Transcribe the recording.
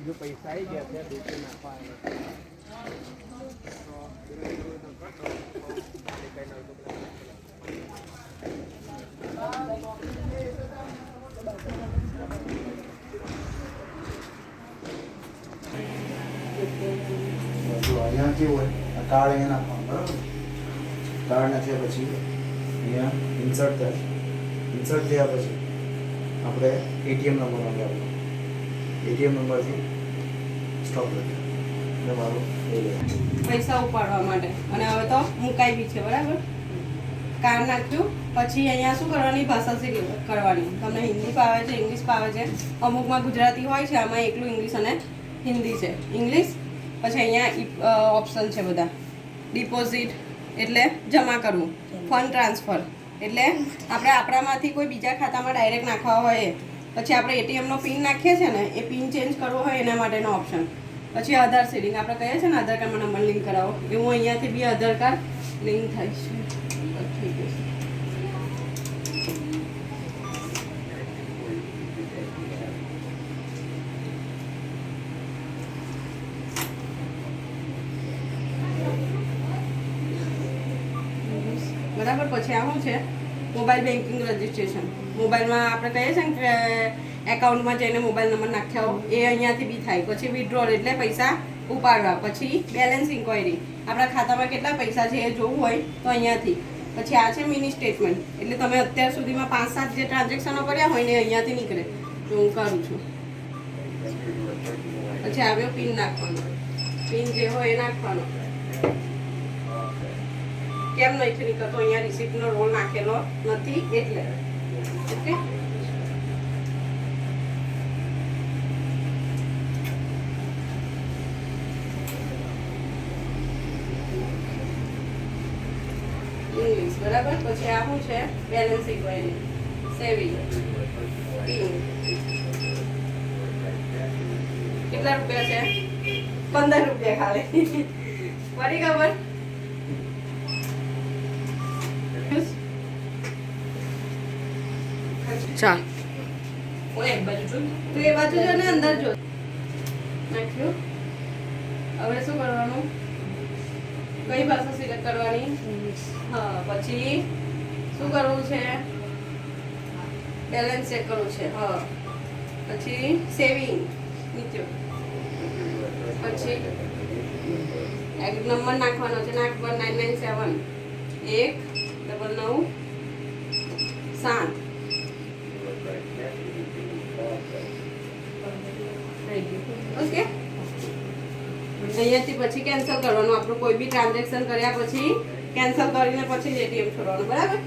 जो पैसा ही गया थे दूसरे ना पाए जो अँ केव कार्ड अँ नाखवा बराबर कार्ड नाख्या पछी अँ इन्सर्ट थे इन्सर्ट थया पछी આપણે એટીએમ નંબર માંગે એટીએમ નંબરથી સ્ટોપ લખી ને મારું પૈસા ઉપાડવા માટે અને હવે તો મુકાઈ બી છે બરાબર કાર્ડ નાખ્યું પછી અહીંયા શું કરવાની ભાષા કરવાની તમને હિન્દી ફાવે છે ઇંગ્લિશ ફાવે છે અમુકમાં ગુજરાતી હોય છે આમાં એકલું ઇંગ્લિશ અને હિન્દી છે ઇંગ્લિશ પછી અહીંયા ઓપ્શન છે બધા ડિપોઝિટ એટલે જમા કરવું ફંડ ટ્રાન્સફર એટલે આપણે આપણામાંથી કોઈ બીજા ખાતામાં ડાયરેક્ટ નાખવા હોય પછી આપણે એટીએમનો પિન નાખીએ છીએ ને એ પિન ચેન્જ કરવો હોય એના માટેનો ઓપ્શન પછી આધાર સીડિંગ આપણે કહીએ છીએ ને આધાર કાર્ડમાં નંબર લિંક કરાવો એવું અહીંયાથી બી આધાર કાર્ડ લિંક થાય છે થઈ જશે બરાબર પછી આ શું છે મોબાઈલ બેન્કિંગ રજિસ્ટ્રેશન મોબાઈલમાં આપણે કહીએ છીએ ને કે એકાઉન્ટમાં જઈને મોબાઈલ નંબર નાખ્યા હો એ અહીંયાથી બી થાય પછી વિથડ્રોલ એટલે પૈસા ઉપાડવા પછી બેલેન્સ ઇન્ક્વાયરી આપણા ખાતામાં કેટલા પૈસા છે એ જોવું હોય તો અહીંયાથી પછી આ છે મિની સ્ટેટમેન્ટ એટલે તમે અત્યાર સુધીમાં 5-7 જે ટ્રાન્ઝેક્શનો કર્યા હોય ને અહીંયાથી નીકળે તો હું કરું છું પછી આવ્યો પિન નાખવાનો પિન જે હોય એ નાખવાનો કેમ નથી નીકળતો અહીંયા રિસિપ્ટનો રોલ નાખેલો નથી એટલે ઓકે ઇંગ્લિશ બરાબર પછી આ શું છે બેલેન્સ ઇન્ક્વાયરી સેવિંગ પિન કેટલા રૂપિયા છે 15 રૂપિયા ખાલી ફરી ખબર ચાલ હું એક બાજુ છું તું એ બાજુ જો ને અંદર જો નાખ્યું હવે શું કરવાનું કઈ ભાષા સિલેક્ટ કરવાની હા પછી શું કરવું છે બેલેન્સ ચેક કરવું છે હા પછી સેવિંગ નીચે પછી એક નંબર નાખવાનો છે નાખ 997 199 ઓકે અહીંયાથી પછી કેન્સલ કરવાનું આપણું કોઈ બી ટ્રાન્ઝેક્શન કર્યા પછી કેન્સલ કરીને પછી જ એટીએમ છોડવાનું બરાબર